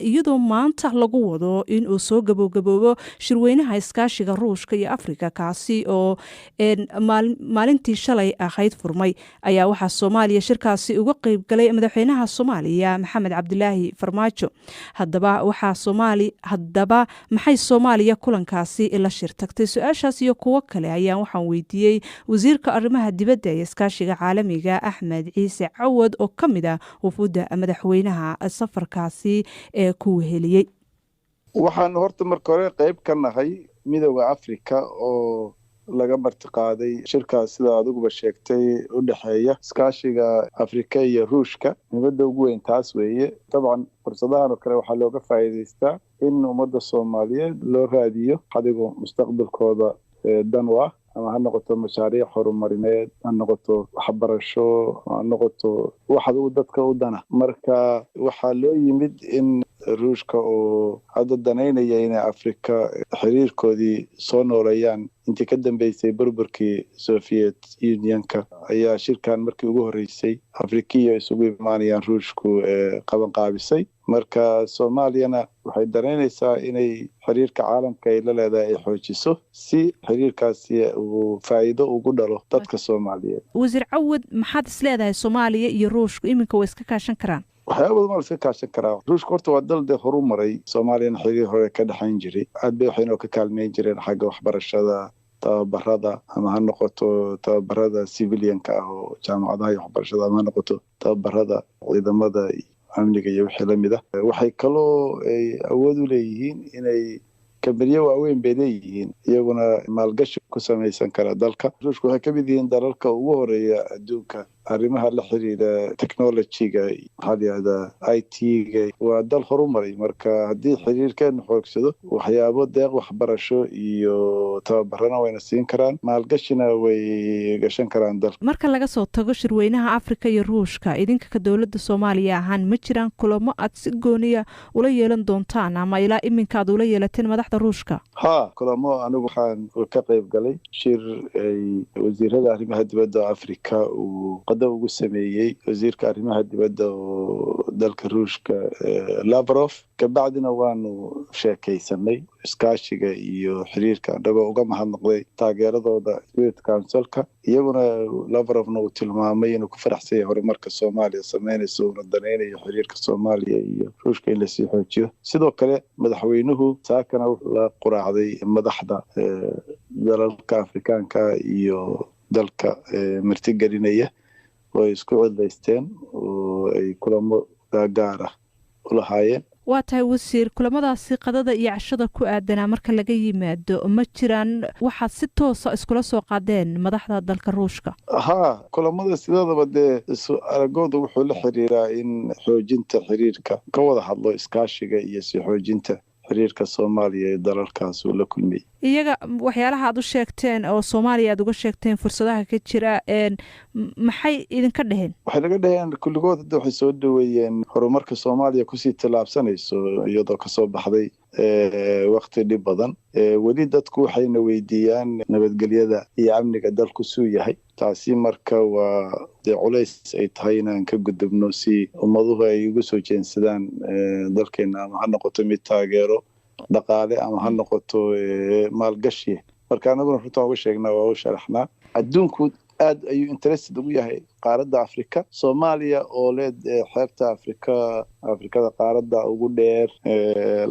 iyadoo maanta lagu wado in uu soo gabogaboobo shirweynaha iskaashiga ruushka iyo afrika kaasi oo maalintii shalay ahayd furmay ayaa waxaa soomaaliya shirkaasi uga qeyb galay madaxweynaha soomaaliya maxamed cabdilaahi farmaajo haddaba maxay soomaaliya kulankaasi la shirtagtay su-aashaas iyo kuwo kale ayaan waxaan weydiiyey wasiirka arrimaha dibadda ee iskaashiga caalamiga axmed ciise cawad oo ka mid ah wafuudda madaxweynaha safarkaasi ku weheliyey. waxaan horta marka hore qayb ka nahay midowda afrika oo laga martiqaaday shirkaas sida adiguba sheegtay u dhexeeya iskaashiga afrika iyo ruushka nibadda ugu weyn taas weeye. dabcan fursadahan oo kale waxaa looga faa'iidaystaa in ummadda soomaaliyeed loo raadiyo adigo mustaqbalkooda dan u ah ama ha noqoto mashaariic horumarineed ha noqoto waxbarasho ha noqoto wax dadka u dana. marka waxaa loo yimid in ruushka oo hadda danaynaya inay afrika xiriirkoodii soo nooleeyaan intii ka dambeysay burburkii Soviet Unionka ayaa shirkan markii ugu horeysay afrikiya isugu imaanayaan ruushku qaban qaabisay. marka soomaaliyana waxay danaynaysaa inay xiriirka caalamka ay la leedahay ay xoojiso si xiriirkaasi uu faa'iido ugu dhalo dadka Soomaaliyeed. wasiir Cawad maxaad isleedahay Soomaaliya iyo ruushku iminka way iska kaashan karaan? waxyaabo badan iska kaashan karaa. ruushka horta waa dal horumaray soomaaliyana xiriir hore ka dhaxayn jiray aad bay waxayna ka kaalmeyn jireen xagga waxbarashada tababarada ama ha noqoto tababarada civilianka ah oo jaamacadaha iyo waxbarashada ama ha noqoto tababarada ciidamada amniga iyo wixii la mid ah. waxay kaloo ay awood u leeyihiin inay kambaniyo waaweyn bay leeyihiin iyaguna maalgashi ku samaysan kara dalka. ruushku waxay ka mid yihiin dalalka ugu horeeya adduunka arrimaha la xiriira technology-ga maxaa la yidhahdaa IT-ga waa dal horumaray. marka haddii xiriirkeenu xoogsado waxyaabo deeq waxbarasho iyo tababarana wayna siin karaan maalgashina way gashan karaan dalka. marka laga soo tago shirweynaha afrika iyo ruushka idinka ka dowladda soomaaliya ahaan ma jiraan kulamo aad si gooniya ula yeelan doontaan ama ilaa iminka aad ula yeelateen madaxda ruushka? kulamo anigu waxaan ka qayb galay shir ay wasiirada arrimaha dibadda afrika uu ugu sameeyey wasiirka arrimaha dibadda oo dalka ruushka Lavrov. kabacdina waanu sheekaysanay iskaashiga iyo xiriirka anagoo uga mahadnaqday taageeradooda Security Council-ka. iyaguna Lavrovna uu tilmaamay inuu ku faraxsan yahay horumarka Soomaaliya sameynayso una danaynayo xiriirka Soomaaliya iyo ruushka in la sii xoojiyo. sidoo kale madaxweynuhu saakana wuxuu la quraacday madaxda dalalka Afrikaanka iyo dalka martigelinaya oo isku cilaysteen oo ay kulamo gaar ah u lahaayeen. waa tahay wasiir kulamadaasi qadada iyo cashada ku aadanaa marka laga yimaado ma jiraan waxaad si toosa iskula soo qaadeen madaxda dalka ruushka? kulamada sidoodaba dee aragooda wuxuu la xiriiraa in xoojinta xiriirka ka wada hadlo iskaashiga iyo sii xoojinta xiriirka Soomaaliya ee dalalkaas uu la kulmay. iyaga waxyaalaha aad u sheegteen oo Soomaaliya aad uga sheegteen fursadaha ka jira maxay idinka dhaheen? waxay laga dhaheen kulligood waxay soo dhaweeyeen horumarka Soomaaliya kusii tallaabsanayso iyadoo ka soo baxday waqti dhib badan. weli dadku waxayna weydiiyaan nabadgelyada iyo amniga dalku suu yahay. taasi marka waa culays ay tahay inaan ka gudubno si ummaduhu ay ugu soo jeensadaan dalkeena ama ha noqoto mid taageero dhaqaale ama ha noqoto maalgashi. marka anaguna runta uga sheegnaa waa u sharaxnaa. adduunku aad ayuu interested ugu yahay qaaradda Afrika. Soomaaliya oo leed xeebta Afrikada qaaradda ugu dheer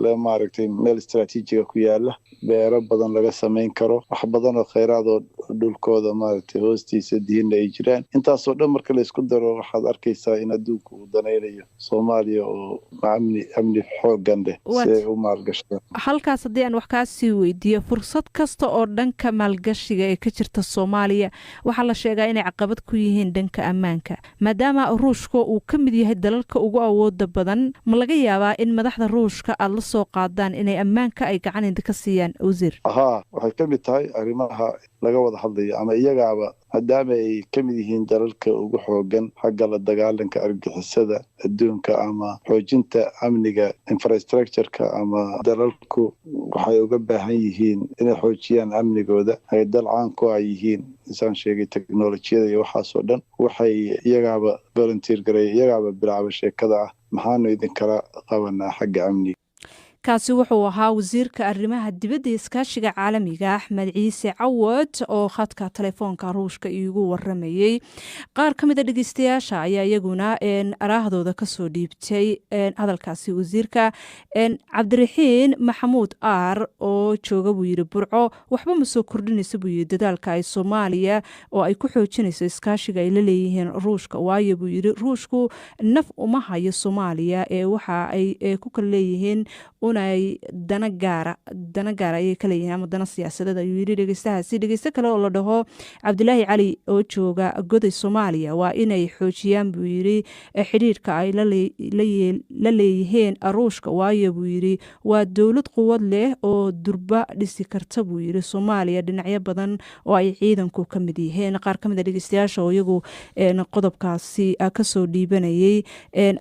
la maaragtay meel istiraatiijiga ku yaala beero badan laga sameyn karo wax badan oo kheyraad oo dhulkooda maaragtay hoostiisa diin ay jiraan. intaasoo dhan marka la isku daro waxaad arkaysaa in adduunku uu danaynayo Soomaaliya oo amni xoogan leh si ay u maalgashadaan. halkaas haddii aan wax kaa sii weydiiyo fursad kasta oo dhanka maalgashiga ee ka jirta Soomaaliya waxaa la sheegaa inay caqabad ku yihiin dhanka ammaanka maadaama ruushka uu ka mid yahay dalalka ugu awooda badan. ma laga yaabaa in madaxda ruushka aad la soo qaadaan inay ammaanka ay gacan idinka siiyaan wasiir? waxay ka mid tahay arrimaha laga wada wada hadlayo ama iyagaaba maadaama ay ka mid yihiin dalalka ugu xoogan xagga la dagaalanka argagixisada adduunka ama xoojinta amniga infrastructureka ama dalalku waxay uga baahan yihiin inay xoojiyaan amnigooda ay dal caan ku ay yihiin isaan sheegay teknolojiyada iyo waxaasoo dhan waxay iyagaaba volunteer gareey iyagaaba bilaaba sheekada ah maxaanu idinkala qabanaa xagga amniga. kaasi wuxuu ahaa wasiirka arrimaha dibadda iyo iskaashiga caalamiga Axmed Ciise Cawad oo khadka telefoonka Ruushka iigu waramayay. qaar ka mid ah dhageystayaasha ayaa iyaguna araahdooda ka soo dhiibtay hadalkaasi wasiirka. Cabdiraxiin Maxamuud Aar oo jooga buu yiri Burco waxba ma soo kordhinaysa buu yiri dadaalka ay Soomaaliya oo ay ku xoojinayso iskaashiga ay la leeyihiin Ruushka waayo buu yiri Ruushku naf uma hayo Soomaaliya waxa ay ku kala leeyihiin ay dana gaara ayay ka leeyihiin ama dana siyaasadeed ayuu yidhi dhegeystahaasi. dhegeysto kale oo la dhaho Cabdilaahi Cali oo jooga goday Soomaaliya waa inay xoojiyaan buu yidhi xidhiirka ay la leeyihiin Ruushka waayo buu yidhi waa dowlad quwad leh oo durba dhisi karta buu yidhi Soomaaliya dhinacyo badan oo ay ciidanku ka mid yihiin. qaar ka mid ah dhegeystayaasha oo iyagu qodobkaasi ka soo dhiibanayay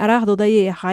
araahdooda ayay ahaayeen